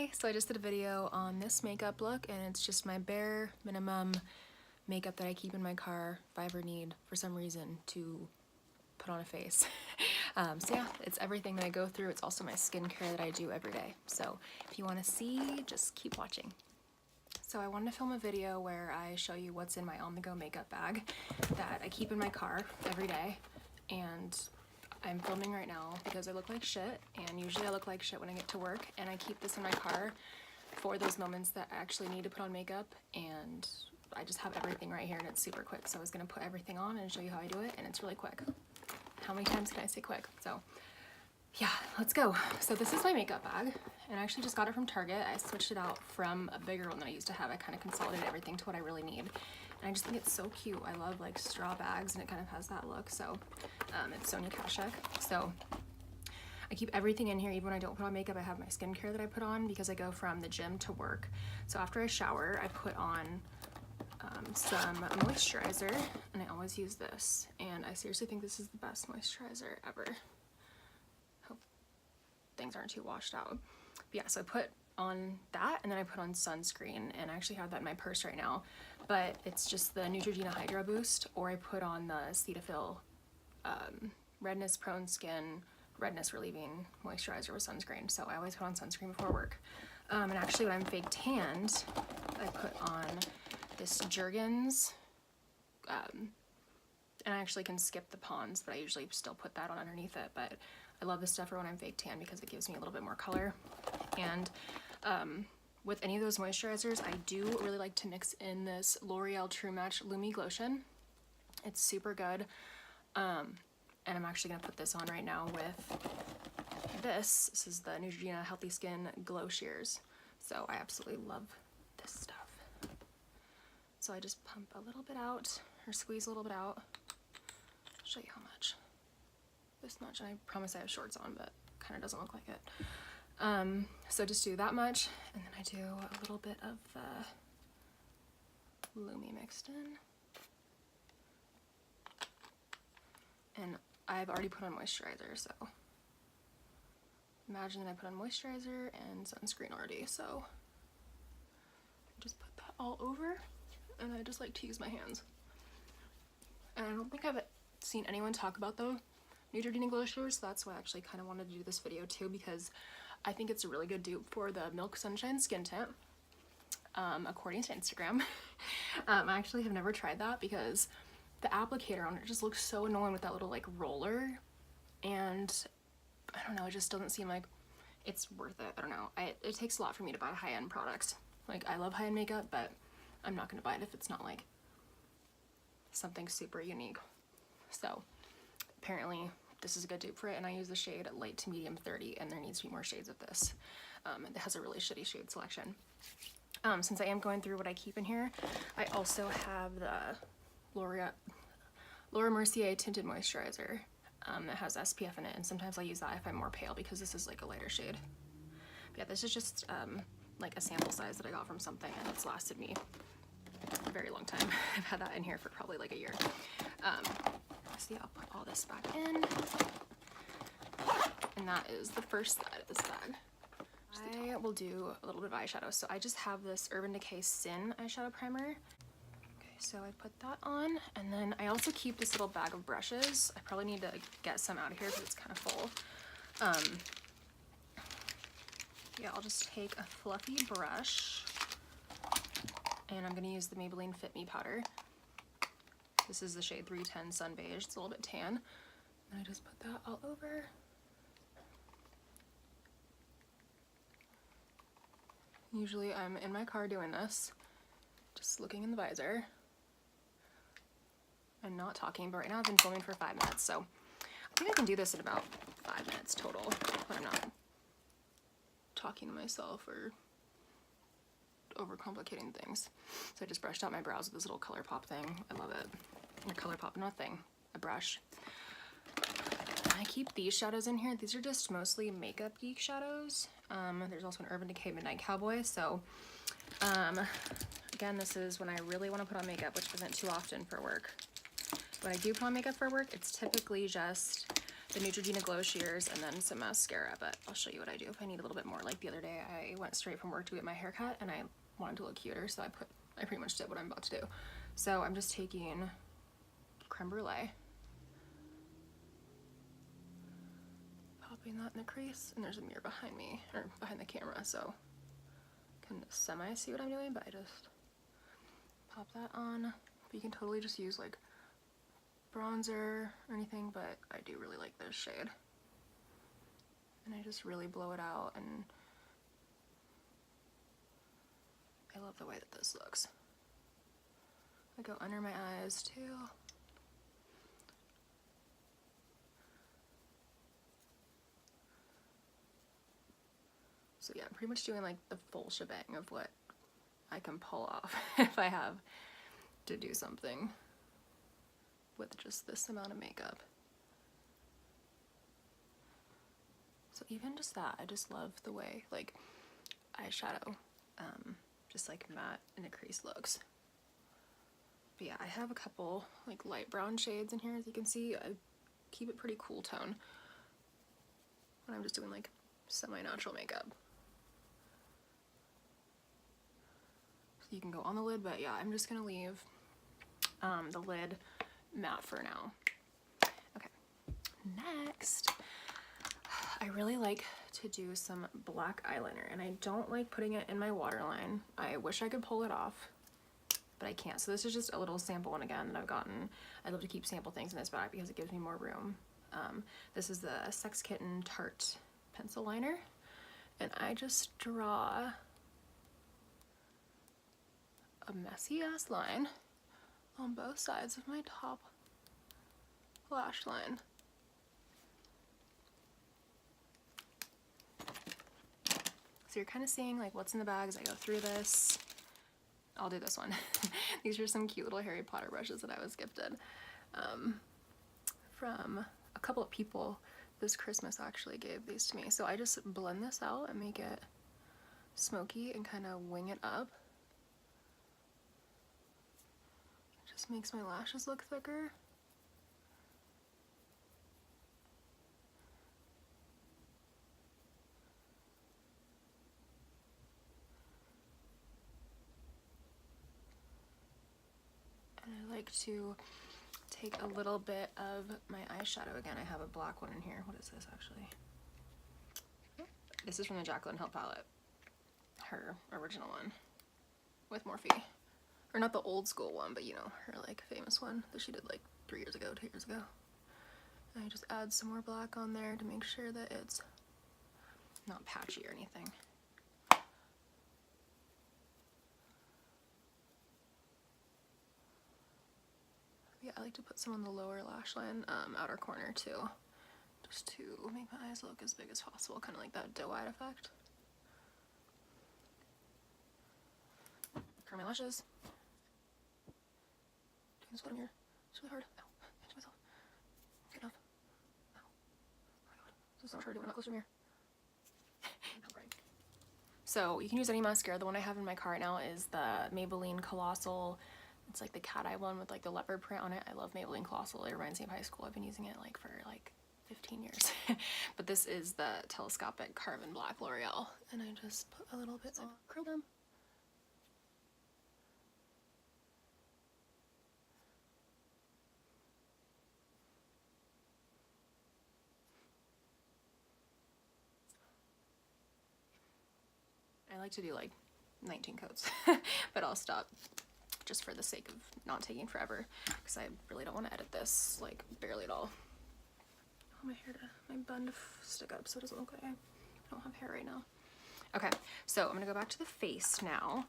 Hi, so I just did a video on this makeup look and it's just my bare minimum makeup that I keep in my car if I ever need for some reason to put on a face. So yeah, it's everything that I go through. It's also my skincare that I do every day. So if you want to see, just keep watching. So I wanted to film a video where I show you what's in my on-the-go makeup bag that I keep in my car every day, and I'm filming right now because I look like shit, and usually I look like shit when I get to work, and I keep this in my car for those moments that I actually need to put on makeup, and I just have everything right here and it's super quick. So I was gonna put everything on and show you how I do it, and it's really quick. How many times can I say quick? So yeah, let's go. So this is my makeup bag, and I actually just got it from Target. I switched it out from a bigger one that I used to have. I kind of consolidated everything to what I really need. And I just think it's so cute. I love like straw bags, and it kind of has that look. So it's Sonia Kashuk. So I keep everything in here. Even when I don't put on makeup, I have my skincare that I put on because I go from the gym to work. So after I shower, I put on some moisturizer, and I always use this. And I seriously think this is the best moisturizer ever. Hope things aren't too washed out. But yeah, so I put on that, and then I put on sunscreen, and I actually have that in my purse right now, but it's just the Neutrogena Hydro Boost, or I put on the Cetaphil redness prone skin redness relieving moisturizer with sunscreen. So I always put on sunscreen before work. And actually when I'm fake tanned, I put on this Jergens, and I actually can skip the Pond's, but I usually still put that on underneath it. But I love this stuff for when I'm fake tan because it gives me a little bit more color. And with any of those moisturizers, I do really like to mix in this L'Oreal True Match Lumi Glotion. It's super good. And I'm actually gonna put this on right now with this. This is the Neutrogena Healthy Skin Glow Shears. So I absolutely love this stuff. So I just pump a little bit out, or squeeze a little bit out. I'll show you how much. This much, and I promise I have shorts on, but kind of doesn't look like it. So just do that much, and then I do a little bit of the Lumi mixed in. And I've already put on moisturizer, so imagine that I put on moisturizer and sunscreen already, so just put that all over, and I just like to use my hands. And I don't think I've seen anyone talk about the Neutrogena Glow Shears, so that's why I actually kind of wanted to do this video too, because I think it's a really good dupe for the Milk Sunshine Skin Tint, according to Instagram. I actually have never tried that because the applicator on it just looks so annoying with that little like roller, and I don't know, it just doesn't seem like it's worth it. I don't know. It takes a lot for me to buy high-end products. Like, I love high-end makeup, but I'm not gonna buy it if it's not like something super unique. So apparently this is a good dupe for it, and I use the shade light to medium 30, and there needs to be more shades of this. It has a really shitty shade selection. Since I am going through what I keep in here, I also have the Laura Mercier Tinted Moisturizer that has SPF in it, and sometimes I use that if I'm more pale because this is like a lighter shade. But yeah, this is just like a sample size that I got from something, and it's lasted me a very long time. I've had that in here for probably like a year. So yeah, I'll put all this back in, and that is the first side of this bag. I will do a little bit of eyeshadow. So I just have this Urban Decay Sin eyeshadow primer. So I put that on, and then I also keep this little bag of brushes. I probably need to get some out of here because it's kind of full. Yeah, I'll just take a fluffy brush, and I'm gonna use the Maybelline Fit Me powder. This is the shade 310 Sun Beige. It's a little bit tan. And I just put that all over. Usually I'm in my car doing this, just looking in the visor and not talking, but right now I've been filming for 5 minutes, so I think I can do this in about 5 minutes total when I'm not talking to myself or overcomplicating things. So I just brushed out my brows with this little ColourPop thing. I love it. Or ColourPop, not thing, a brush. And I keep these shadows in here. These are just mostly Makeup Geek shadows. There's also an Urban Decay Midnight Cowboy. So again, this is when I really want to put on makeup, which isn't too often for work. When I do put on makeup for work, it's typically just the Neutrogena Glow Shears, and then some mascara, but I'll show you what I do if I need a little bit more. Like the other day, I went straight from work to get my hair cut, and I wanted to look cuter, so I pretty much did what I'm about to do. So I'm just taking creme brulee, popping that in the crease, and there's a mirror behind me, or behind the camera, so I can semi-see what I'm doing, but I just pop that on. But you can totally just use like bronzer or anything, but I do really like this shade. And I just really blow it out, and I love the way that this looks. I go under my eyes too. So yeah, I'm pretty much doing like the full shebang of what I can pull off if I have to do something with just this amount of makeup. So even just that, I just love the way like eyeshadow, just like matte in the crease looks. But yeah, I have a couple like light brown shades in here, as you can see. I keep it pretty cool tone when I'm just doing like semi-natural makeup. So you can go on the lid, but yeah, I'm just gonna leave the lid matte for now. Okay, next, I really like to do some black eyeliner, and I don't like putting it in my waterline. I wish I could pull it off, but I can't. So this is just a little sample one again that I've gotten. I love to keep sample things in this bag because it gives me more room. This is the Sex Kitten Tarte pencil liner, and I just draw a messy ass line on both sides of my top lash line. So you're kind of seeing like what's in the bag as I go through this. I'll do this one. These are some cute little Harry Potter brushes that I was gifted from a couple of people this Christmas actually gave these to me. So I just blend this out and make it smoky and kind of wing it up. It just makes my lashes look thicker. And I like to take a little bit of my eyeshadow. Again, I have a black one in here. What is this actually? This is from the Jaclyn Hill palette, her original one with Morphe. Or not the old school one, but you know, her like famous one that she did like 3 years ago, 2 years ago. And I just add some more black on there to make sure that it's not patchy or anything. Yeah, I like to put some on the lower lash line, outer corner too, just to make my eyes look as big as possible, kind of like that doe-eyed effect. Curl my lashes. Doing this bottom here. It's really hard. Ow, I hit myself. Good enough. Ow. Oh my god. This is so hard to do when I'm not close to the mirror. So you can use any mascara. The one I have in my car right now is the Maybelline Colossal. It's like the cat eye one with like the leopard print on it. I love Maybelline Colossal. It reminds me of high school. I've been using it like for like 15 years. But this is the Telescopic Carven Black L'Oreal. And I just put a little bit on. Curl them. I like to do like 19 coats, but I'll stop just for the sake of not taking forever because I really don't want to edit this like barely at all. I want my bun to stick up so it doesn't look like I don't have hair right now. Okay, so I'm gonna go back to the face now.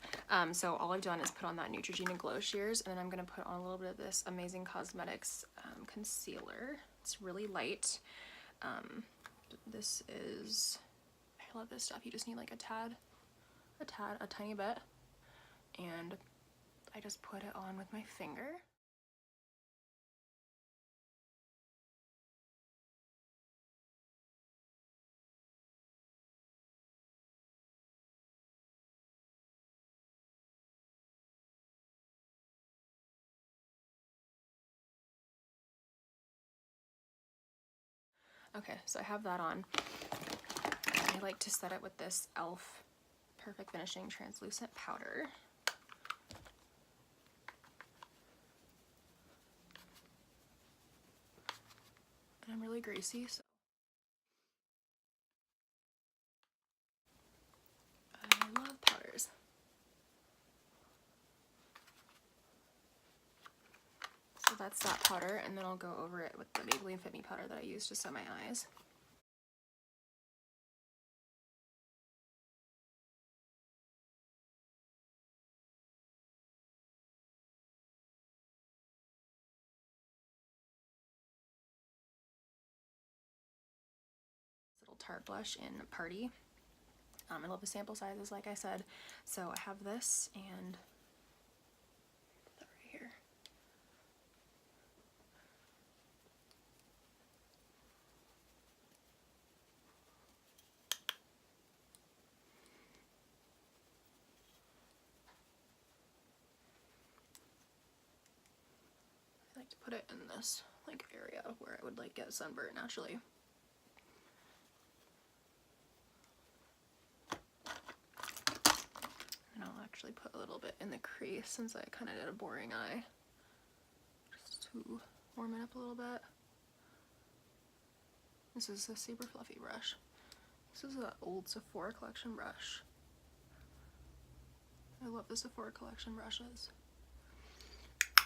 So all I've done is put on that Neutrogena Glow Shears, and then I'm gonna put on a little bit of this Amazing Cosmetics concealer. It's really light. This is, I love this stuff. You just need like a tiny bit, and I just put it on with my finger. Okay, so I have that on. I like to set it with this e.l.f. Perfect Finishing Translucent Powder. And I'm really greasy, so I love powders. So that's that powder, and then I'll go over it with the Maybelline Fit Me powder that I use to set my eyes. Little Tarte blush in Party. I love the sample sizes, like I said. So I have this, and put that right here. I like to put it in this like area where I would like get sunburn naturally. And I'll actually put a little bit in the crease since I kind of did a boring eye, just to warm it up a little bit. This is a super fluffy brush. This is an old Sephora collection brush. I love the Sephora collection brushes.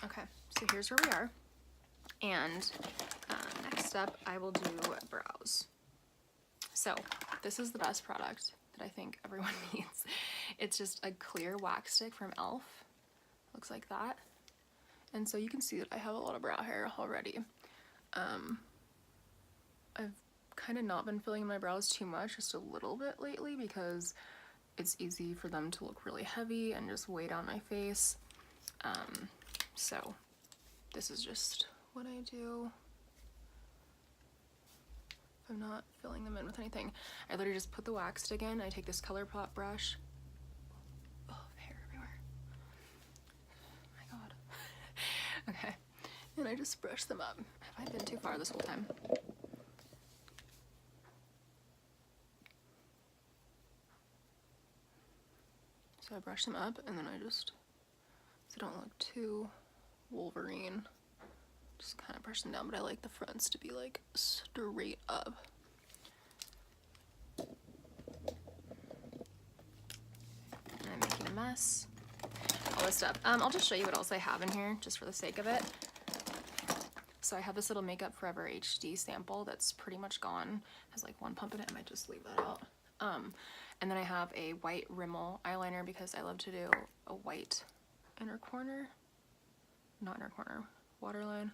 Okay, so here's where we are. And next up, I will do brows. So this is the best product that I think everyone needs. It's just a clear wax stick from e.l.f. Looks like that. And so you can see that I have a lot of brow hair already. I've kind of not been filling my brows too much, just a little bit lately, because it's easy for them to look really heavy and just weigh down my face. So this is just what I do. I'm not filling them in with anything. I literally just put the wax stick in. I take this ColourPop brush. Oh, hair everywhere. Oh my god. Okay. And I just brush them up. Have I been too far this whole time? So I brush them up, and then I just, so they don't look too Wolverine, just kind of brush them down, but I like the fronts to be like straight up. And I'm making a mess. All this stuff. I'll just show you what else I have in here, just for the sake of it. So I have this little Makeup Forever HD sample that's pretty much gone. It has like one pump in it. I might just leave that out. And then I have a white Rimmel eyeliner because I love to do a white inner corner. Not inner corner, waterline.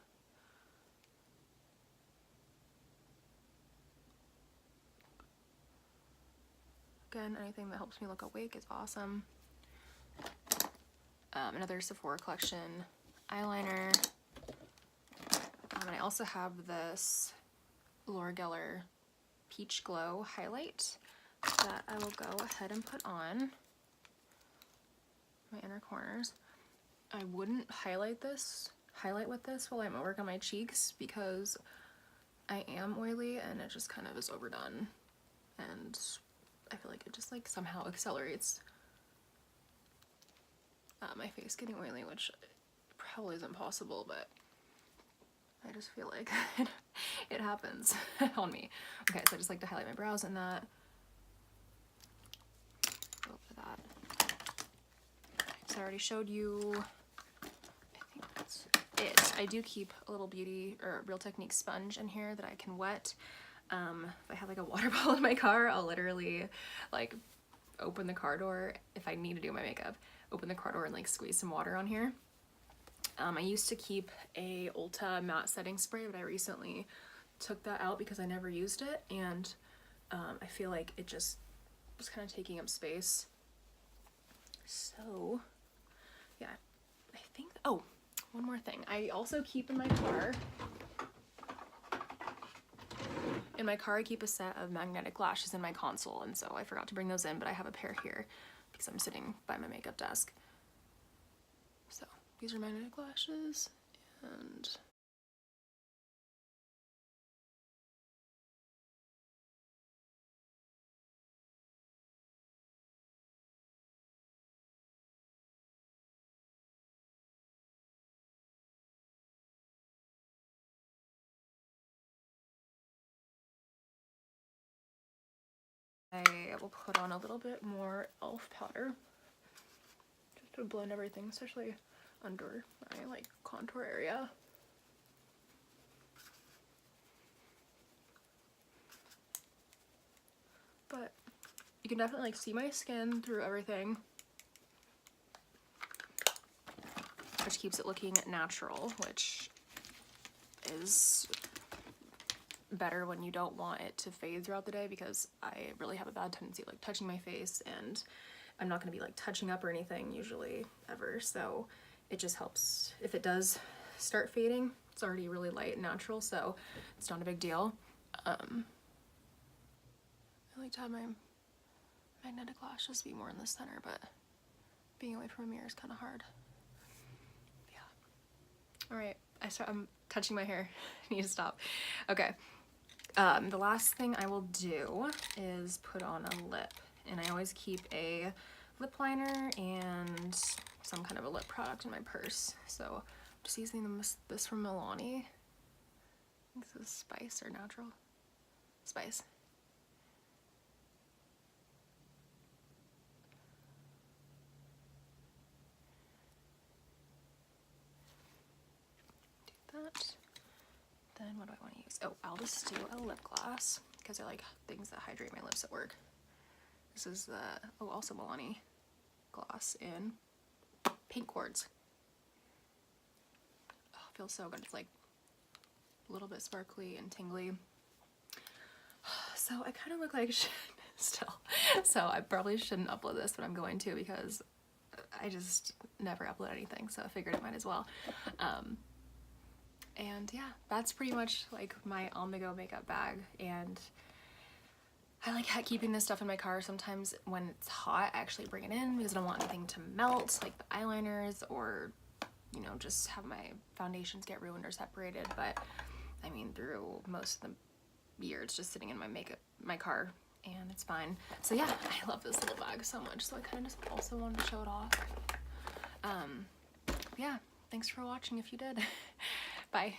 Again, anything that helps me look awake is awesome. Another Sephora collection eyeliner. And I also have this Laura Geller Peach Glow highlight that I will go ahead and put on my inner corners. I wouldn't highlight with this while I'm at work on my cheeks because I am oily and it just kind of is overdone, and I feel like it just like somehow accelerates my face getting oily, which probably isn't possible, but I just feel like it happens on me. Okay, so I just like to highlight my brows in that. Go for that. So I already showed you, I think that's it. I do keep a little beauty or Real Technique sponge in here that I can wet. If I have like a water bottle in my car, I'll literally like open the car door if I need to do my makeup, open the car door and like squeeze some water on here. I used to keep a Ulta matte setting spray, but I recently took that out because I never used it, and I feel like it just was kind of taking up space. So yeah, I think, oh, one more thing. I also keep in my car, I keep a set of magnetic lashes in my console, and so I forgot to bring those in, but I have a pair here because I'm sitting by my makeup desk. So these are magnetic lashes, and I will put on a little bit more e.l.f. powder just to blend everything, especially under my like contour area. But you can definitely like see my skin through everything, which keeps it looking natural, which is better when you don't want it to fade throughout the day, because I really have a bad tendency of like touching my face, and I'm not going to be like touching up or anything usually ever, so it just helps if it does start fading. It's already really light and natural, so it's not a big deal. I like to have my magnetic lashes be more in the center, but being away from a mirror is kind of hard. Yeah. All right, I'm touching my hair. I need to stop. Okay. The last thing I will do is put on a lip, and I always keep a lip liner and some kind of a lip product in my purse. So I'm just using this from Milani. I think this is Spice or Natural? Spice. Do that. Then what do I want to use? Oh, I'll just do a lip gloss because I like things that hydrate my lips at work. This is the, also Milani gloss in Pink Quartz. Oh, it feels so good. It's like a little bit sparkly and tingly. So I kind of look like shit still. So I probably shouldn't upload this, but I'm going to because I just never upload anything. So I figured I might as well. And yeah, that's pretty much like my on-the-go makeup bag. And I like keeping this stuff in my car. Sometimes when it's hot, I actually bring it in because I don't want anything to melt, like the eyeliners, or, you know, just have my foundations get ruined or separated. But I mean, through most of the year, it's just sitting in my car, and it's fine. So yeah, I love this little bag so much. So I kind of just also wanted to show it off. Yeah, thanks for watching if you did. Bye.